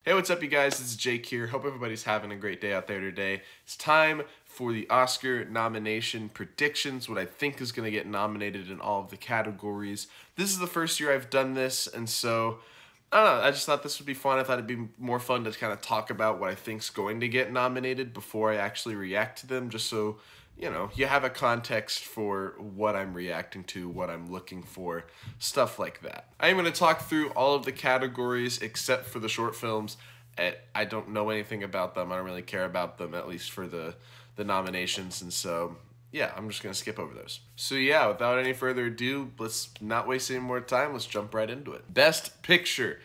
Hey, what's up, you guys? This is Jake here. Hope everybody's having a great day out there today. It's time for the Oscar nomination predictions, what I think is going to get nominated in all of the categories. This is the first year I've done this, and so, I don't know, I just thought this would be fun. I thought it'd be more fun to kind of talk about what I think's going to get nominated before I actually react to them, just so, you know, you have a context for what I'm reacting to, what I'm looking for, stuff like that. I am going to talk through all of the categories except for the short films. I don't know anything about them. I don't really care about them, at least for the nominations, and so, yeah, I'm just going to skip over those. So yeah, without any further ado, let's not waste any more time. Let's jump right into it. Best Picture.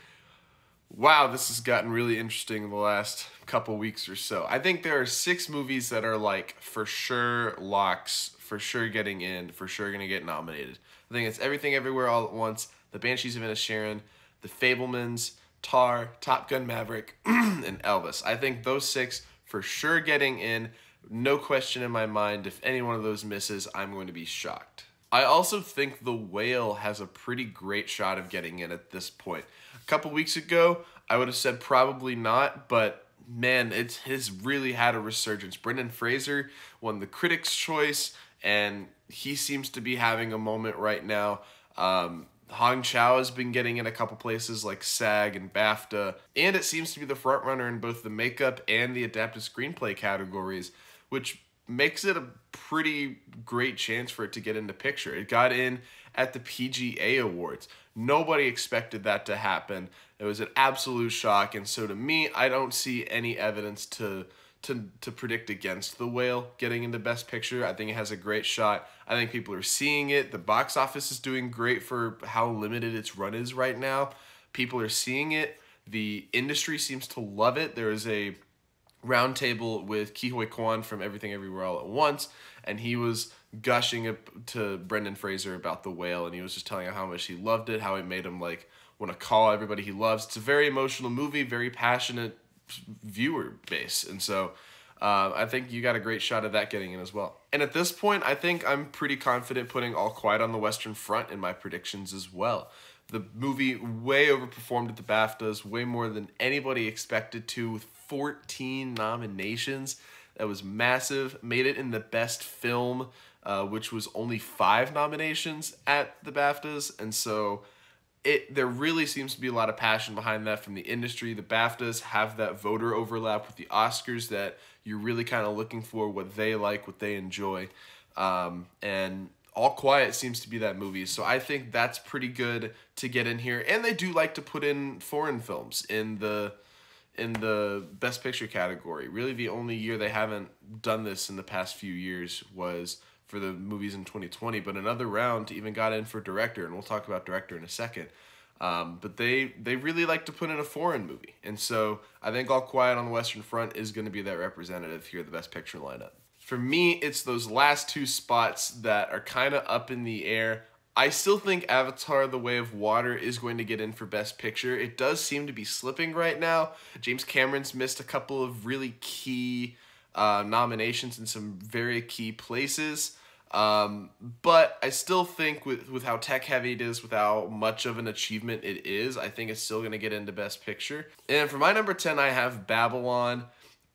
Wow, this has gotten really interesting in the last couple weeks or so. I think there are 6 movies that are like for sure locks, for sure getting in, for sure going to get nominated. I think it's Everything Everywhere All at Once, The Banshees of Inisherin, The Fabelmans, Tar, Top Gun Maverick, and Elvis. I think those 6 for sure getting in. No question in my mind. If any one of those misses, I'm going to be shocked. I also think The Whale has a pretty great shot of getting in at this point. A couple weeks ago, I would have said probably not, but man, it has really had a resurgence. Brendan Fraser won the Critics' Choice, and he seems to be having a moment right now. Hong Chow has been getting in a couple places like SAG and BAFTA, and it seems to be the frontrunner in both the makeup and the adapted screenplay categories, which makes it a pretty great chance for it to get into picture. It got in at the PGA Awards. Nobody expected that to happen. It was an absolute shock, and so to me, I don't see any evidence to predict against The Whale getting into Best Picture. I think it has a great shot. I think people are seeing it. The box office is doing great for how limited its run is right now. People are seeing it. The industry seems to love it. There is a roundtable with Ke Huy Quan from Everything Everywhere All at Once, and he was gushing to Brendan Fraser about The Whale, and he was just telling him how much he loved it, how it made him like want to call everybody he loves. It's a very emotional movie, very passionate viewer base, and so I think you got a great shot of that getting in as well. And at this point, I think I'm pretty confident putting All Quiet on the Western Front in my predictions as well. The movie way overperformed at the BAFTAs, way more than anybody expected to, with 14 nominations. That was massive. Made it in the Best Film, which was only 5 nominations at the BAFTAs, and so there really seems to be a lot of passion behind that from the industry. The BAFTAs have that voter overlap with the Oscars that you're really kind of looking for, what they like, what they enjoy, and All Quiet seems to be that movie, so I think that's pretty good to get in here. And they do like to put in foreign films in the Best Picture category. Really, the only year they haven't done this in the past few years was for the movies in 2020, but another round even got in for director, and we'll talk about director in a second. But they really like to put in a foreign movie, and so I think All Quiet on the Western Front is going to be that representative here, the Best Picture lineup. For me, it's those last 2 spots that are kind of up in the air. I still think Avatar: The Way of Water is going to get in for Best Picture. It does seem to be slipping right now. James Cameron's missed a couple of really key nominations in some very key places. But I still think with how tech-heavy it is, with how much of an achievement it is, I think it's still going to get into Best Picture. And for my number 10, I have Babylon.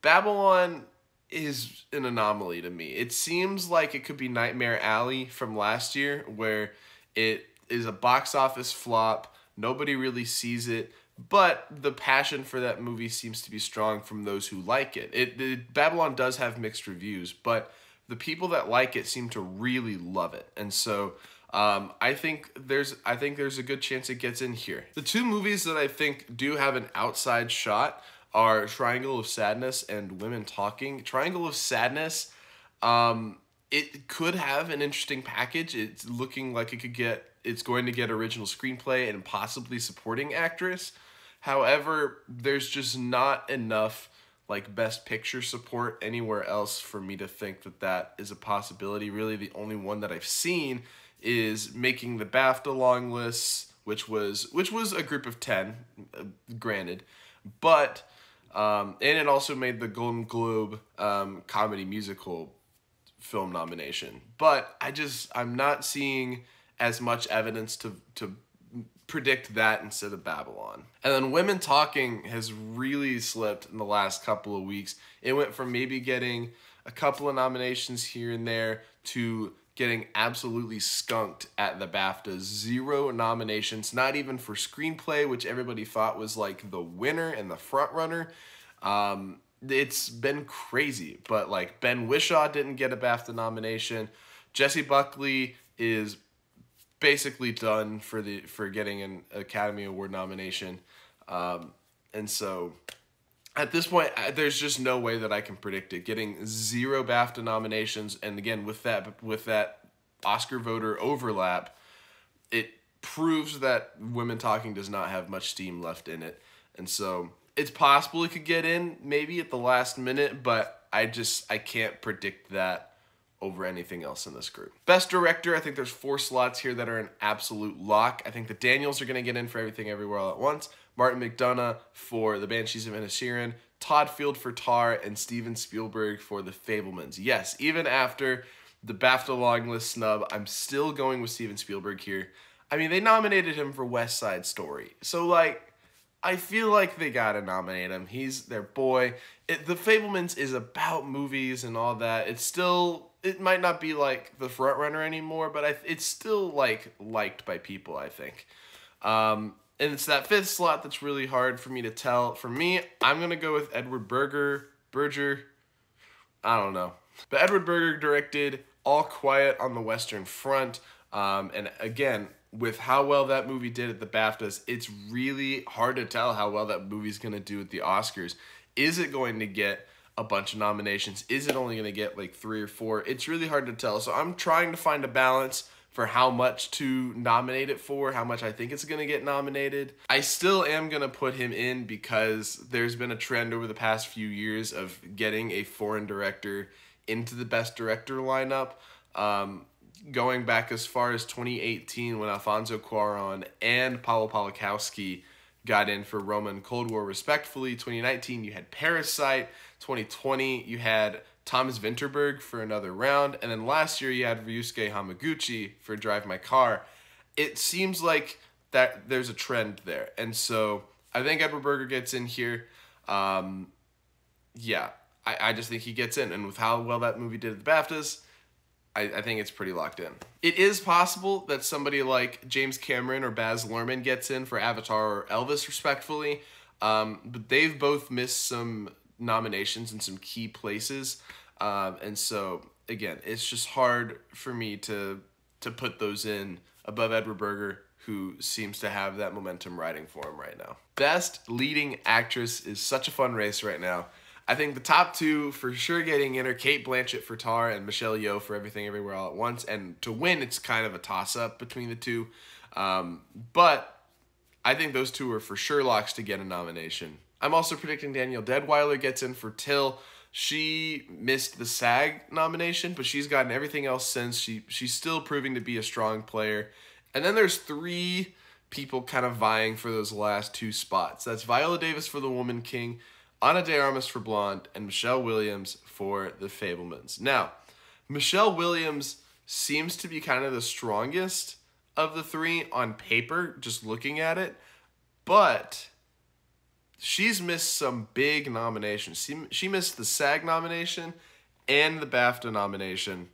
Babylon is an anomaly to me. It seems like it could be Nightmare Alley from last year, where it is a box office flop. Nobody really sees it, but the passion for that movie seems to be strong from those who like it. Babylon does have mixed reviews, but the people that like it seem to really love it, and so I think there's a good chance it gets in here. The 2 movies that I think do have an outside shot are Triangle of Sadness and Women Talking. Triangle of Sadness, it could have an interesting package. It's looking like it's going to get original screenplay and possibly supporting actress. However, there's just not enough like Best Picture support anywhere else for me to think that is a possibility. Really, the only one that I've seen is making the BAFTA long lists, which was a group of 10, granted, but and it also made the Golden Globe comedy musical film nomination. But I'm not seeing as much evidence to predict that instead of Babylon. And then Women Talking has really slipped in the last couple of weeks. It went from maybe getting a couple of nominations here and there to getting absolutely skunked at the BAFTAs. 0 nominations, not even for screenplay, which everybody thought was like the winner and the front runner. It's been crazy, but like Ben Whishaw didn't get a BAFTA nomination. Jessie Buckley is basically done for getting an Academy Award nomination. And so at this point, there's just no way that I can predict it. Getting 0 BAFTA nominations, and again, with that Oscar voter overlap, it proves that Women Talking does not have much steam left in it. And so it's possible it could get in maybe at the last minute, but I can't predict that over anything else in this group. Best Director, I think there's 4 slots here that are an absolute lock. I think the Daniels are going to get in for Everything Everywhere All at Once, Martin McDonagh for The Banshees of Inisherin, Todd Field for Tar, and Steven Spielberg for The Fabelmans. Yes, even after the BAFTA long list snub, I'm still going with Steven Spielberg here. I mean, they nominated him for West Side Story. So, like, I feel like they gotta nominate him. He's their boy. The Fabelmans is about movies and all that. It might not be like the front runner anymore, but it's still like liked by people, I think. And it's that 5th slot that's really hard for me to tell. For me, I'm gonna go with Edward Berger. I don't know. But Edward Berger directed All Quiet on the Western Front. And again, with how well that movie did at the BAFTAs, it's really hard to tell how well that movie's going to do at the Oscars. Is it going to get a bunch of nominations? Is it only going to get like 3 or 4? It's really hard to tell. So I'm trying to find a balance for how much to nominate it for, how much I think it's going to get nominated. I still am going to put him in because there's been a trend over the past few years of getting a foreign director into the Best Director lineup. Going back as far as 2018 when Alfonso Cuarón and Paweł Pawlikowski got in for Roma and Cold War respectfully. 2019 you had Parasite. 2020 you had Thomas Vinterberg for Another Round. And then last year you had Ryusuke Hamaguchi for Drive My Car. It seems like that there's a trend there. And so I think Edward Berger gets in here. Yeah, I just think he gets in. And with how well that movie did at the BAFTAs, I think it's pretty locked in. It is possible that somebody like James Cameron or Baz Luhrmann gets in for Avatar or Elvis, respectfully. But they've both missed some nominations in some key places. And so, again, it's just hard for me to put those in above Edward Berger, who seems to have that momentum riding for him right now. Best Leading Actress is such a fun race right now. I think the top 2 for sure getting in are Cate Blanchett for Tar and Michelle Yeoh for Everything Everywhere All at Once. And to win, it's kind of a toss-up between the 2. But I think those 2 are for sure locks to get a nomination. I'm also predicting Danielle Deadwyler gets in for Till. She missed the SAG nomination, but she's gotten everything else since. She's still proving to be a strong player. And then there's 3 people kind of vying for those last 2 spots. That's Viola Davis for The Woman King, Ana de Armas for Blonde, and Michelle Williams for The Fabelmans. Now, Michelle Williams seems to be kind of the strongest of the 3 on paper, just looking at it, but she's missed some big nominations. She missed the SAG nomination and the BAFTA nomination.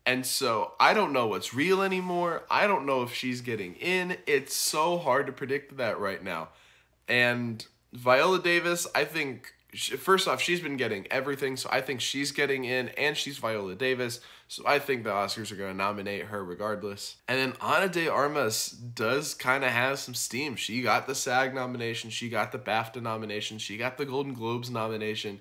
And so I don't know what's real anymore. I don't know if she's getting in. It's so hard to predict that right now. And Viola Davis, I think, first off, she's been getting everything, so I think she's getting in, and she's Viola Davis, so I think the Oscars are going to nominate her regardless. And then Ana de Armas does kind of have some steam. She got the SAG nomination, she got the BAFTA nomination, she got the Golden Globes nomination.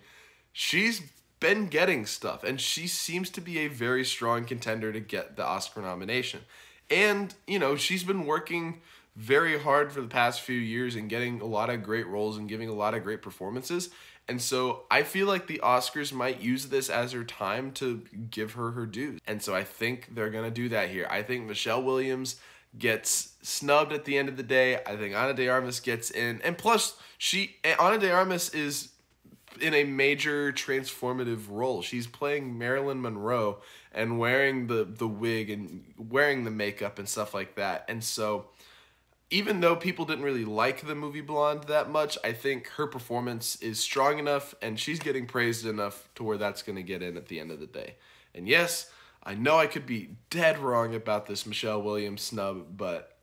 She's been getting stuff, and she seems to be a very strong contender to get the Oscar nomination. And, you know, she's been working very hard for the past few years and getting a lot of great roles and giving a lot of great performances. And so I feel like the Oscars might use this as her time to give her her dues. And so I think they're going to do that here. I think Michelle Williams gets snubbed at the end of the day. I think Ana de Armas gets in. And plus, Ana de Armas is in a major transformative role. She's playing Marilyn Monroe and wearing the wig and wearing the makeup and stuff like that. And so even though people didn't really like the movie Blonde that much, I think her performance is strong enough and she's getting praised enough to where that's going to get in at the end of the day. And yes, I know I could be dead wrong about this Michelle Williams snub, but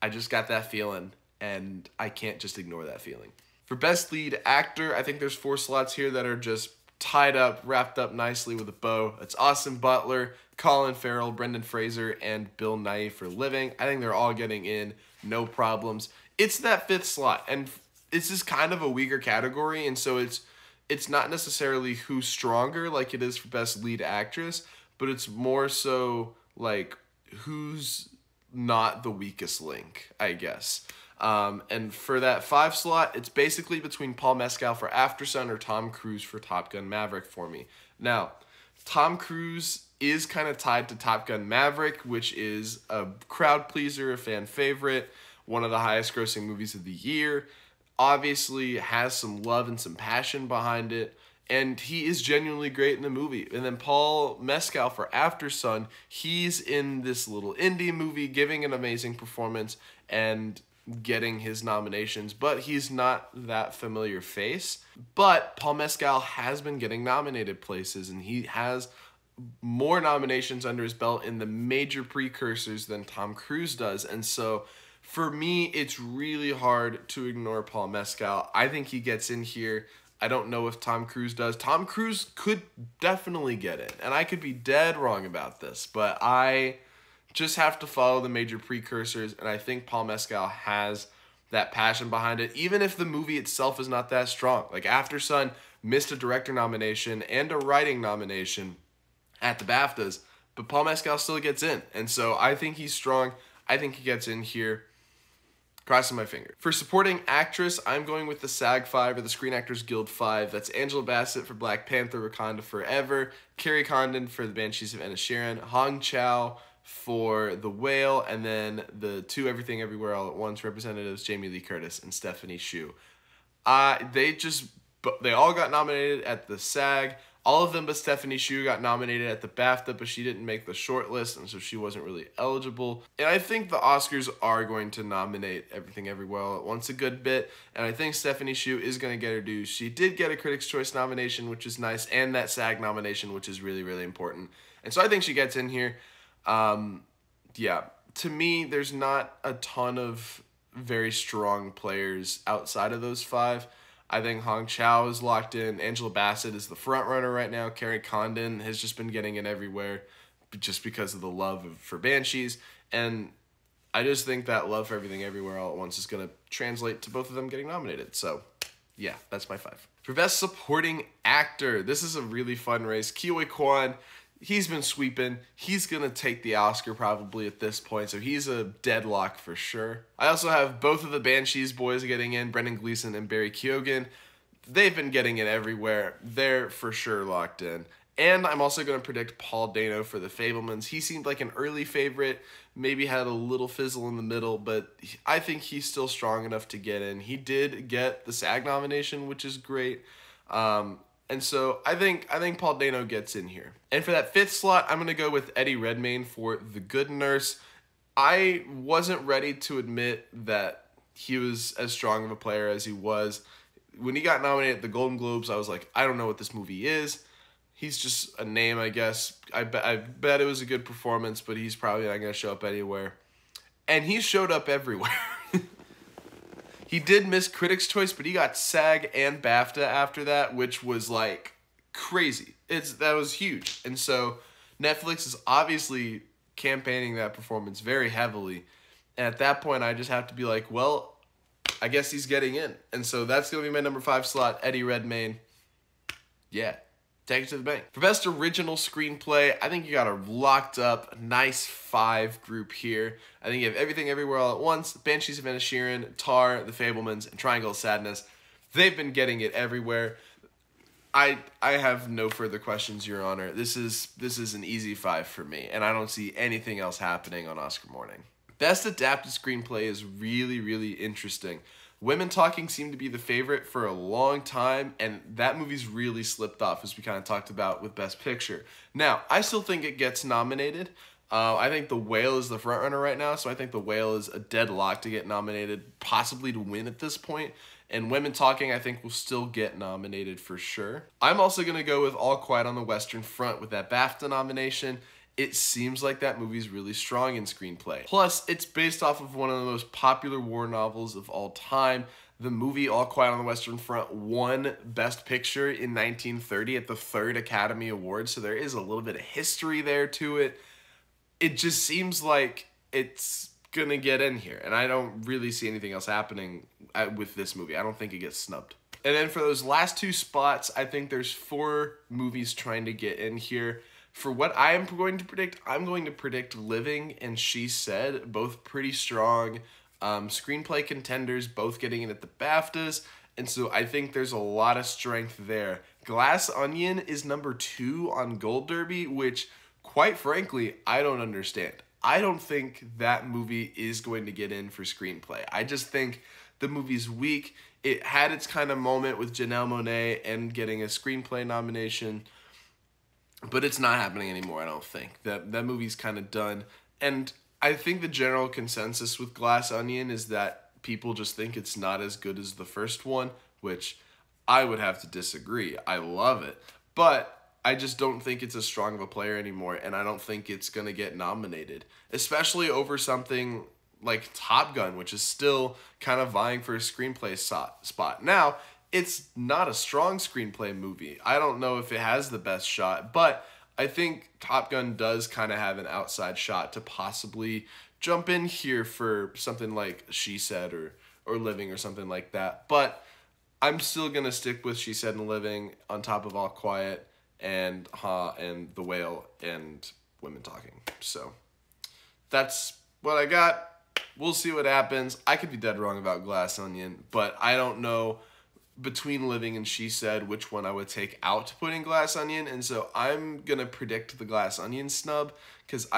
I just got that feeling and I can't just ignore that feeling. For Best Lead Actor, I think there's 4 slots here that are just tied up, wrapped up nicely with a bow. It's Austin Butler, Colin Farrell, Brendan Fraser, and Bill Nighy for Living. I think they're all getting in, no problems. It's that 5th slot, and this is kind of a weaker category, and so it's not necessarily who's stronger like it is for Best Lead Actress, but it's more so like who's not the weakest link, I guess. And for that 5 slot, it's basically between Paul Mescal for Aftersun or Tom Cruise for Top Gun Maverick for me. Now, Tom Cruise is kind of tied to Top Gun Maverick, which is a crowd pleaser, a fan favorite, one of the highest grossing movies of the year. Obviously has some love and some passion behind it, and he is genuinely great in the movie. And then Paul Mescal for Aftersun, he's in this little indie movie giving an amazing performance and getting his nominations, but he's not that familiar face. But Paul Mescal has been getting nominated places, and he has more nominations under his belt in the major precursors than Tom Cruise does. And so for me, it's really hard to ignore Paul Mescal. I think he gets in here. I don't know if Tom Cruise does. Tom Cruise could definitely get in, and I could be dead wrong about this, but I just have to follow the major precursors, and I think Paul Mescal has that passion behind it, even if the movie itself is not that strong. Like Aftersun missed a director nomination and a writing nomination at the BAFTAs, but Paul Mescal still gets in, and so I think he's strong. I think he gets in here. Crossing my finger. For supporting actress, I'm going with the SAG-5 or the Screen Actors Guild 5. That's Angela Bassett for Black Panther, Wakanda Forever, Carrie Condon for The Banshees of Inisherin, Hong Chow for The Whale, and then the 2 Everything Everywhere All at Once representatives, Jamie Lee Curtis and Stephanie Hsu. They all got nominated at the SAG. All of them but Stephanie Hsu got nominated at the BAFTA, but she didn't make the short list, and so she wasn't really eligible. And I think the Oscars are going to nominate Everything Everywhere All at Once a good bit, and I think Stephanie Hsu is going to get her due. She did get a Critics' Choice nomination, which is nice, and that SAG nomination, which is really, really important. And so I think she gets in here. Yeah, to me, there's not a ton of very strong players outside of those 5. I think Hong Chow is locked in. Angela Bassett is the front runner right now. Carrie Condon has just been getting in everywhere just because of the love for Banshees. And I just think that love for Everything Everywhere All at Once is going to translate to both of them getting nominated. So, yeah, that's my 5. For Best Supporting Actor, this is a really fun race. Ke Huy Quan, he's been sweeping. He's going to take the Oscar probably at this point, so he's a deadlock for sure. I also have both of the Banshees boys getting in, Brendan Gleeson and Barry Keoghan. They've been getting in everywhere. They're for sure locked in. And I'm also going to predict Paul Dano for The Fabelmans. He seemed like an early favorite, maybe had a little fizzle in the middle, but I think he's still strong enough to get in. He did get the SAG nomination, which is great. And so I think Paul Dano gets in here. And for that 5th slot, I'm going to go with Eddie Redmayne for The Good Nurse. I wasn't ready to admit that he was as strong of a player as he was. When he got nominated at the Golden Globes, I was like, I don't know what this movie is. He's just a name, I guess. I bet it was a good performance, but he's probably not going to show up anywhere. And he showed up everywhere. He did miss Critics' Choice, but he got SAG and BAFTA after that, which was like crazy. That was huge. And so Netflix is obviously campaigning that performance very heavily. And at that point, I just have to be like, well, I guess he's getting in. And so that's going to be my number 5 slot, Eddie Redmayne. Yeah. Take it to the bank. For Best Original Screenplay, I think you got a locked up, nice 5 group here. I think you have Everything Everywhere All at Once, Banshees of Inisherin, Tar, The Fabelmans, and Triangle of Sadness. They've been getting it everywhere. I have no further questions, Your Honor. This is an easy 5 for me, and I don't see anything else happening on Oscar morning. Best Adapted Screenplay is really, really interesting. Women Talking seemed to be the favorite for a long time, and that movie's really slipped off, as we kind of talked about with Best Picture. Now, I still think it gets nominated. I think The Whale is the front runner right now, so I think The Whale is a deadlock to get nominated, possibly to win at this point. And Women Talking, I think, will still get nominated for sure. I'm also going to go with All Quiet on the Western Front with that BAFTA nomination. It seems like that movie's really strong in screenplay. Plus, it's based off of one of the most popular war novels of all time. The movie All Quiet on the Western Front won Best Picture in 1930 at the 3rd Academy Awards, so there is a little bit of history there to it. It just seems like it's gonna get in here, and I don't really see anything else happening with this movie. I don't think it gets snubbed. And then for those last 2 spots, I think there's 4 movies trying to get in here. For what I am going to predict, I'm going to predict Living and She Said, both pretty strong screenplay contenders, both getting in at the BAFTAs, and so I think there's a lot of strength there. Glass Onion is number 2 on Gold Derby, which, quite frankly, I don't understand. I don't think that movie is going to get in for screenplay. I just think the movie's weak. It had its kind of moment with Janelle Monáe and getting a screenplay nomination, but it's not happening anymore, I don't think. That movie's kind of done. And I think the general consensus with Glass Onion is that people just think it's not as good as the first one, which I would have to disagree. I love it. But I just don't think it's as strong of a player anymore, and I don't think it's going to get nominated, especially over something like Top Gun, which is still kind of vying for a screenplay spot. Now, it's not a strong screenplay movie. I don't know if it has the best shot, but I think Top Gun does kind of have an outside shot to possibly jump in here for something like She Said or Living or something like that. But I'm still going to stick with She Said and Living on top of All Quiet and The Whale and Women Talking. So that's what I got. We'll see what happens. I could be dead wrong about Glass Onion, but I don't know between Living and She Said which one I would take out to put in Glass Onion, and so I'm going to predict the Glass Onion snub because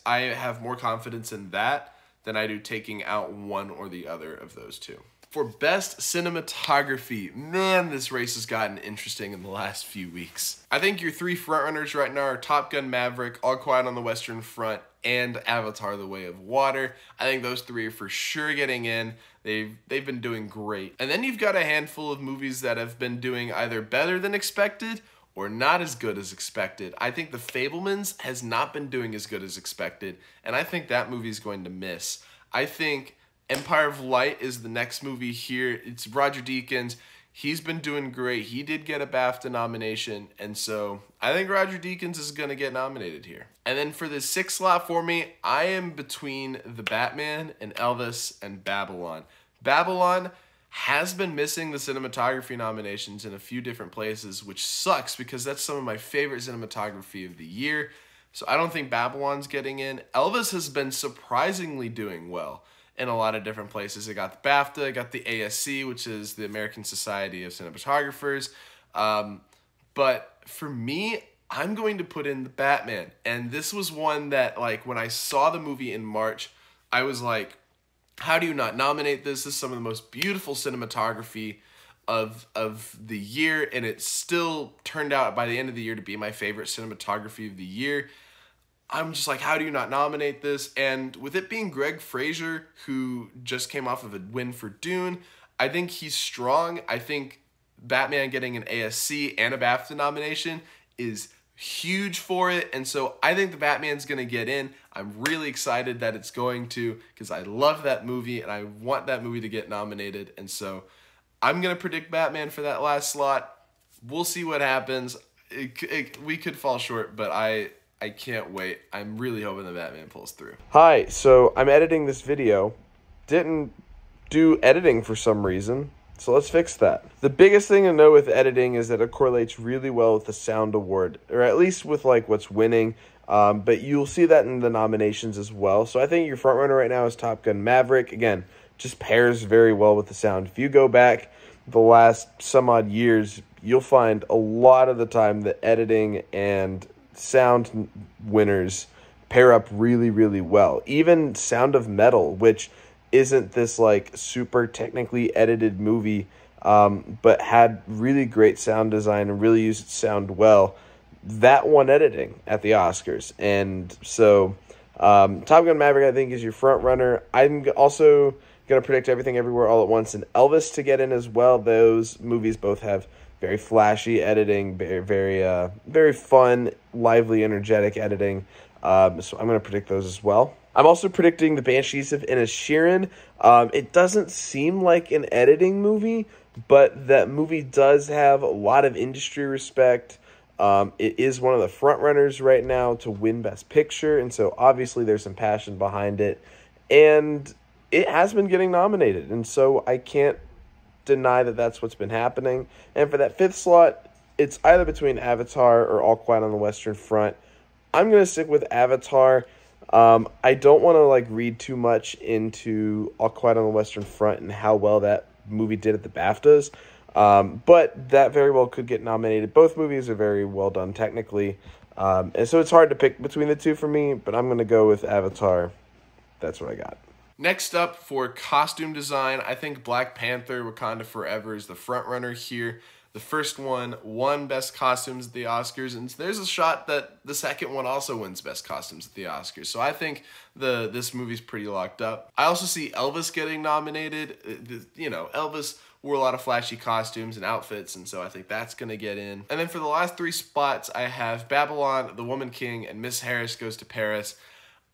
I have more confidence in that than I do taking out one or the other of those 2. For Best Cinematography, man, this race has gotten interesting in the last few weeks. I think your 3 frontrunners right now are Top Gun Maverick, All Quiet on the Western Front, and Avatar: The Way of Water. I think those 3 are for sure getting in. They've been doing great. And then you've got a handful of movies that have been doing either better than expected or not as good as expected. I think The Fabelmans has not been doing as good as expected, and I think that movie's going to miss. I think Empire of Light is the next movie here. It's Roger Deakins. He's been doing great. He did get a BAFTA nomination, and so I think Roger Deakins is going to get nominated here. And then for the 6th slot for me, I am between The Batman and Elvis and Babylon. Babylon has been missing the cinematography nominations in a few different places, which sucks because that's some of my favorite cinematography of the year. So I don't think Babylon's getting in. Elvis has been surprisingly doing well in a lot of different places. It got the BAFTA, it got the ASC, which is the American Society of Cinematographers. But for me, I'm going to put in The Batman. And this was one that, like, when I saw the movie in March, I was like, how do you not nominate this? This is some of the most beautiful cinematography of the year, and it still turned out by the end of the year to be my favorite cinematography of the year. I'm just like, how do you not nominate this? And with it being Greg Fraser, who just came off of a win for Dune, I think he's strong. I think Batman getting an ASC and a BAFTA nomination is huge for it, and so I think The Batman's going to get in. I'm really excited that it's going to because I love that movie, and I want that movie to get nominated, and so I'm going to predict Batman for that last slot. We'll see what happens. We could fall short, but I can't wait. I'm really hoping The Batman pulls through. Hi, so I'm editing this video. Didn't do editing for some reason, so let's fix that. The biggest thing to know with editing is that it correlates really well with the sound award, or at least with like what's winning, but you'll see that in the nominations as well. So I think your front runner right now is Top Gun Maverick. Again, just pairs very well with the sound. If you go back the last some odd years, you'll find a lot of the time that editing and sound winners pair up really, really well. Even Sound of Metal, which isn't this like super technically edited movie, but had really great sound design and really used sound well, that won editing at the Oscars. And so Top Gun Maverick, I think, is your front runner. I'm also going to predict Everything Everywhere All at Once and Elvis to get in as well. Those movies both have very flashy editing, very fun, lively, energetic editing. So I'm going to predict those as well. I'm also predicting The Banshees of Inisherin. It doesn't seem like an editing movie, but that movie does have a lot of industry respect. It is one of the front runners right now to win Best Picture, and so obviously there's some passion behind it. And it has been getting nominated, and so I can't deny that that's what's been happening. And for that fifth slot, it's either between Avatar or All Quiet on the Western Front. I'm going to stick with Avatar. I don't want to read too much into All Quiet on the Western Front and how well that movie did at the BAFTAs, but that very well could get nominated. Both movies are very well done technically, and so it's hard to pick between the two for me, but I'm going to go with Avatar. That's what I got. Next up for costume design, I think Black Panther Wakanda Forever is the front runner here. The first one won Best Costumes at the Oscars, and there's a shot that the second one also wins Best Costumes at the Oscars. So I think this movie's pretty locked up. I also see Elvis getting nominated. Elvis wore a lot of flashy costumes and outfits, and so I think that's going to get in. And then for the last three spots, I have Babylon, The Woman King, and Miss Harris Goes to Paris.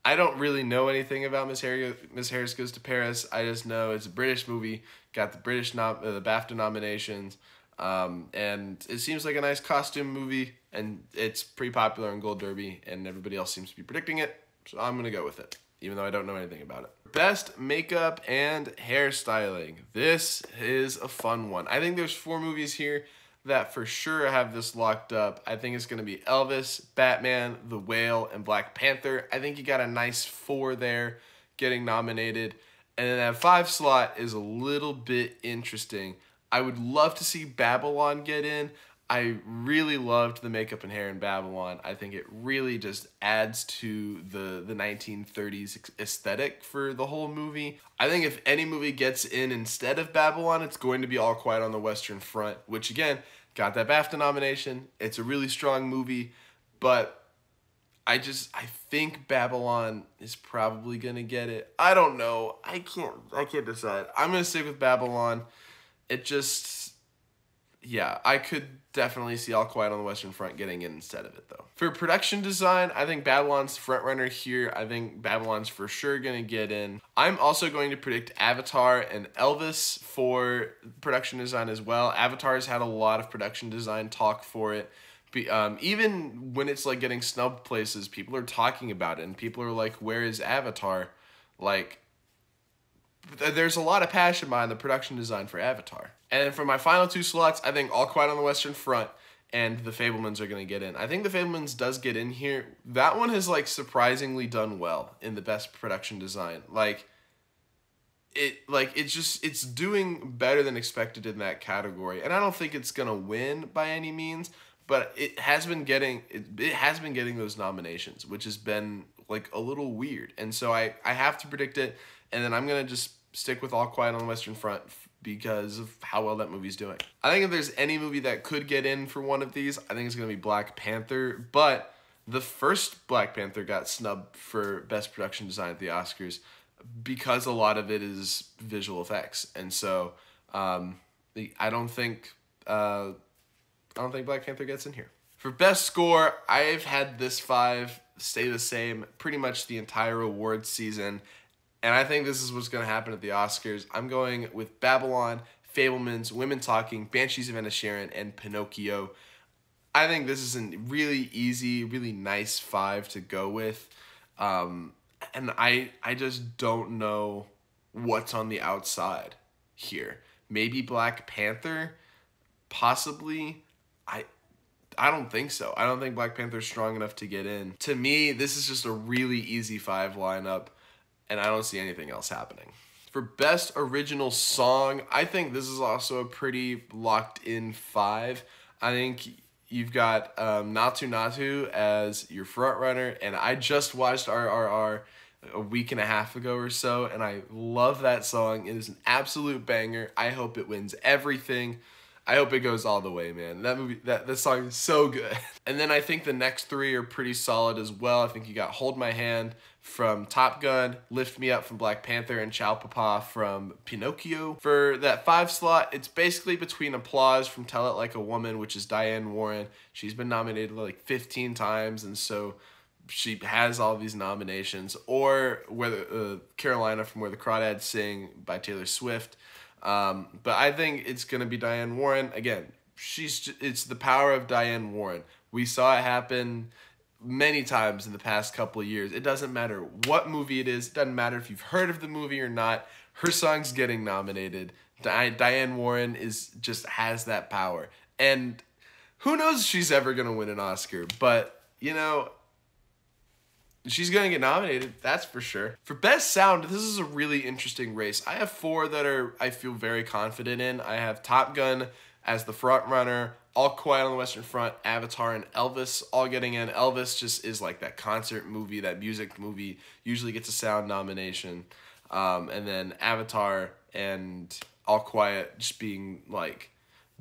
I don't really know anything about Miss Harris Goes to Paris. I just know it's a British movie, got the the BAFTA nominations. And it seems like a nice costume movie, and it's pretty popular in Gold Derby, and everybody else seems to be predicting it, so I'm gonna go with it, even though I don't know anything about it. Best makeup and hairstyling. This is a fun one. I think there's 4 movies here that for sure have this locked up. I think it's gonna be Elvis, Batman, The Whale, and Black Panther. I think you got a nice 4 there getting nominated, and then that 5 slot is a little bit interesting. I would love to see Babylon get in. I really loved the makeup and hair in Babylon. I think it really just adds to the 1930s aesthetic for the whole movie. I think if any movie gets in instead of Babylon, it's going to be All Quiet on the Western Front, which again, got that BAFTA nomination. It's a really strong movie, but I think Babylon is probably going to get it. I don't know. I can't decide. I'm going to stick with Babylon. I could definitely see All Quiet on the Western Front getting in instead of it, though. For production design, I think Babylon's front runner here. I think Babylon's for sure going to get in. I'm also going to predict Avatar and Elvis for production design as well. Avatar's had a lot of production design talk for it. Even when it's getting snubbed places, people are talking about it, and people are like, where is Avatar? There's a lot of passion behind the production design for Avatar. And then for my final 2 slots, I think All Quiet on the Western Front and The Fabelmans are going to get in. I think The Fabelmans does get in here. That one has surprisingly done well in the best production design. It's doing better than expected in that category. And I don't think it's going to win by any means, but it has been getting those nominations, which has been a little weird. And so I have to predict it. And then I'm going to just stick with All Quiet on the Western Front because of how well that movie's doing. I think if there's any movie that could get in for one of these, I think it's going to be Black Panther. But the first Black Panther got snubbed for Best Production Design at the Oscars because a lot of it is visual effects. And so I don't think Black Panther gets in here. For Best Score, I've had this 5 stay the same pretty much the entire awards season. And I think this is what's going to happen at the Oscars. I'm going with Babylon, Fabelmans, Women Talking, Banshees of Inisherin, and Pinocchio. I think this is a really easy, really nice 5 to go with. And I just don't know what's on the outside here. Maybe Black Panther, possibly. I don't think so. I don't think Black Panther's strong enough to get in. To me, this is just a really easy 5 lineup, and I don't see anything else happening. For Best Original Song, I think this is also a pretty locked-in 5. I think you've got Natu Natu as your frontrunner, and I just watched RRR a week and a half ago or so, and I love that song. It is an absolute banger. I hope it wins everything. I hope it goes all the way, man. That movie, that song is so good. And then I think the next three are pretty solid as well. I think you got Hold My Hand from Top Gun, Lift Me Up from Black Panther, and Ciao Papa from Pinocchio. For that 5 slot, it's basically between Applause from Tell It Like a Woman, which is Diane Warren. She's been nominated like 15 times, and so she has all these nominations, or whether Carolina from Where the Crawdads Sing by Taylor Swift. But I think it's going to be Diane Warren. Again, it's the power of Diane Warren. We saw it happen many times in the past couple of years. It doesn't matter what movie it is. It doesn't matter if you've heard of the movie or not. Her song's getting nominated. Diane Warren just has that power. And who knows if she's ever going to win an Oscar. But, you know, she's going to get nominated, that's for sure. For Best Sound, this is a really interesting race. I have 4 that I feel very confident in. I have Top Gun as the front runner, All Quiet on the Western Front, Avatar, and Elvis all getting in. Elvis just is like that concert movie, that music movie, usually gets a sound nomination. And then Avatar and All Quiet just being like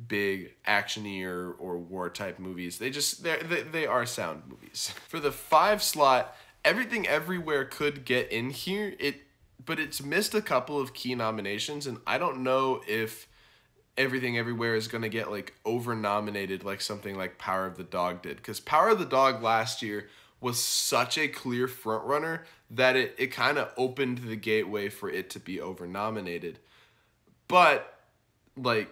big action-y or war type movies. They are sound movies. For the 5 slot, Everything Everywhere could get in here, but it's missed a couple of key nominations, and I don't know if Everything Everywhere is going to get like over-nominated like something like Power of the Dog did, because Power of the Dog last year was such a clear frontrunner that it kind of opened the gateway for it to be over-nominated. But, like,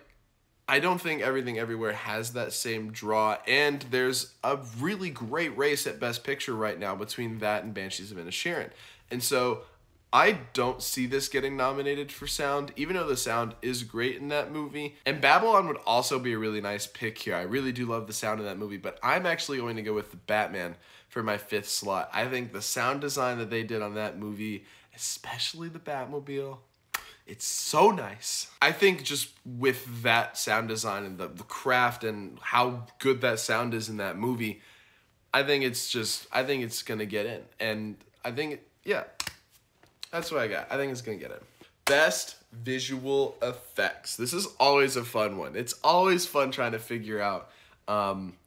I don't think Everything Everywhere has that same draw, and there's a really great race at Best Picture right now between that and Banshees of Inisherin. And so I don't see this getting nominated for sound, even though the sound is great in that movie. And Babylon would also be a really nice pick here. I really do love the sound of that movie, but I'm actually going to go with The Batman for my 5th slot. I think the sound design that they did on that movie, especially the Batmobile, it's so nice. I think just with that sound design and the craft and how good that sound is in that movie, I think it's going to get in. And I think, yeah, that's what I got. I think it's going to get in. Best Visual Effects. This is always a fun one. It's always fun trying to figure out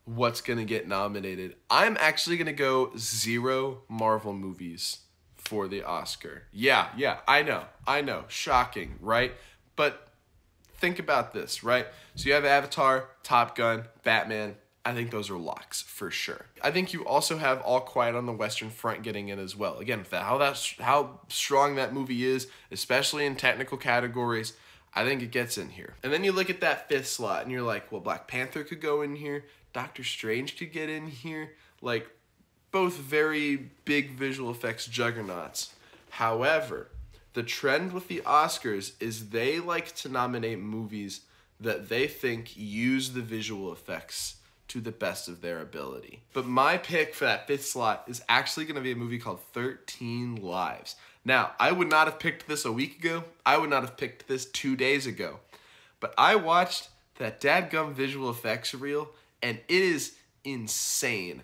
what's going to get nominated. I'm actually going to go 0 Marvel movies for the Oscar. Yeah, I know. Shocking, right? But think about this, right? So you have Avatar, Top Gun, Batman. I think those are locks for sure. I think you also have All Quiet on the Western Front getting in as well. Again, how strong that movie is, especially in technical categories, I think it gets in here. And then you look at that 5th slot and you're like, well, Black Panther could go in here. Doctor Strange could get in here. Like, both very big visual effects juggernauts. However, the trend with the Oscars is they like to nominate movies that they think use the visual effects to the best of their ability. But my pick for that 5th slot is actually going to be a movie called 13 Lives. Now, I would not have picked this a week ago. I would not have picked this 2 days ago. But I watched that dadgum visual effects reel, and it is insane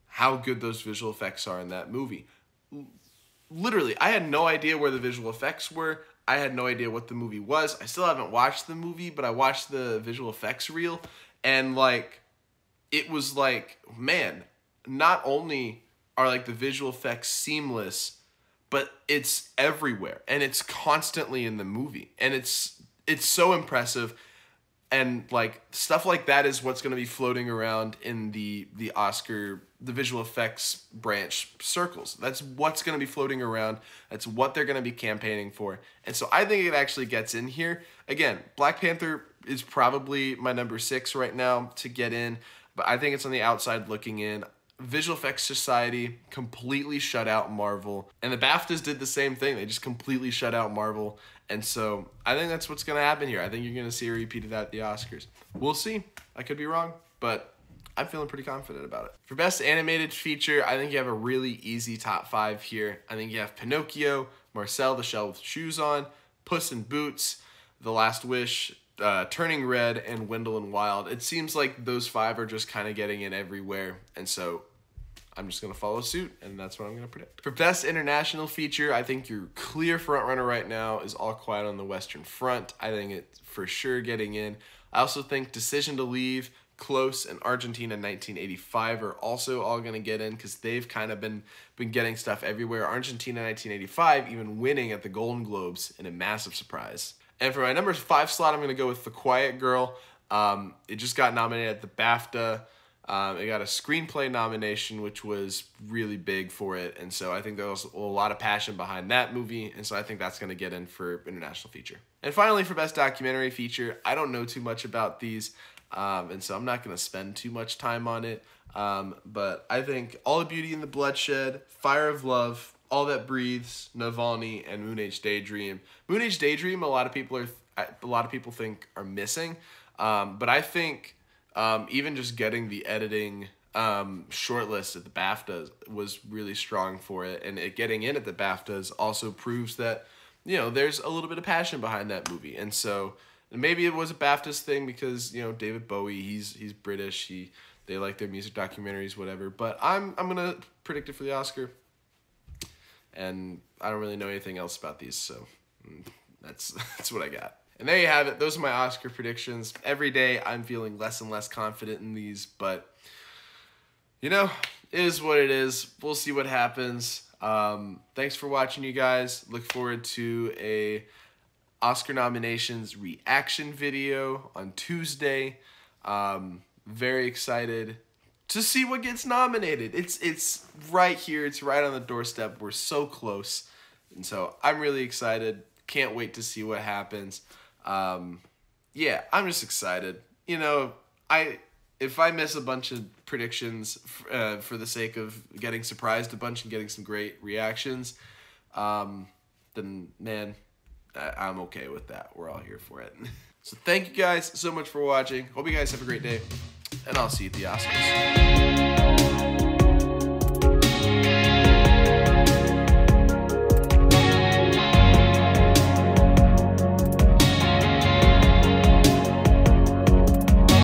how good those visual effects are in that movie. Literally, I had no idea where the visual effects were. I had no idea what the movie was. I still haven't watched the movie, but I watched the visual effects reel, and like, it was like, man, not only are like the visual effects seamless, but it's everywhere, and it's constantly in the movie, and it's so impressive. And like stuff like that is what's going to be floating around in the Oscar, the visual effects branch circles. That's what's going to be floating around. That's what they're going to be campaigning for. And so I think it actually gets in here. Again, Black Panther is probably my number 6 right now to get in, but I think it's on the outside looking in. Visual Effects Society completely shut out Marvel, and the BAFTAs did the same thing. They just completely shut out Marvel, and so I think that's what's going to happen here. I think you're going to see a repeat of that at the Oscars. We'll see. I could be wrong, but I'm feeling pretty confident about it. For Best Animated Feature, I think you have a really easy top 5 here. I think you have Pinocchio, Marcel the Shell with Shoes On, Puss in Boots, The Last Wish, Turning Red, and Wendell and Wild. It seems like those 5 are just kind of getting in everywhere, and so I'm just going to follow suit, and that's what I'm going to predict. For Best International Feature, I think your clear frontrunner right now is All Quiet on the Western Front. I think it's for sure getting in. I also think Decision to Leave, Close, and Argentina 1985 are also all going to get in because they've kind of been getting stuff everywhere. Argentina 1985 even winning at the Golden Globes in a massive surprise. And for my number 5 slot, I'm going to go with The Quiet Girl. It just got nominated at the BAFTA. It got a screenplay nomination, which was really big for it. And so I think there was a lot of passion behind that movie. And so I think that's going to get in for International Feature. And finally, for Best Documentary Feature, I don't know too much about these. And so I'm not going to spend too much time on it. But I think All the Beauty and the Bloodshed, Fire of Love, All That Breathes, Navalny, and Moon Age Daydream. Moon Age Daydream, a lot of people think are missing. But I think even just getting the editing shortlist at the BAFTAs was really strong for it. And it getting in at the BAFTAs also proves that, you know, there's a little bit of passion behind that movie. And so maybe it was a BAFTAs thing because, you know, David Bowie, he's British. They like their music documentaries, whatever. But I'm going to predict it for the Oscar. And I don't really know anything else about these, so that's what I got. And there you have it. Those are my Oscar predictions. Every day I'm feeling less and less confident in these, but, you know, it is what it is. We'll see what happens. Thanks for watching, you guys. Look forward to a Oscar nominations reaction video on Tuesday. Very excited to see what gets nominated. It's right here. It's right on the doorstep. We're so close. And so I'm really excited. Can't wait to see what happens. Yeah, I'm just excited. You know, if I miss a bunch of predictions for the sake of getting surprised a bunch and getting some great reactions, then, man, I'm okay with that. We're all here for it. So thank you guys so much for watching. Hope you guys have a great day, and I'll see you at the Oscars.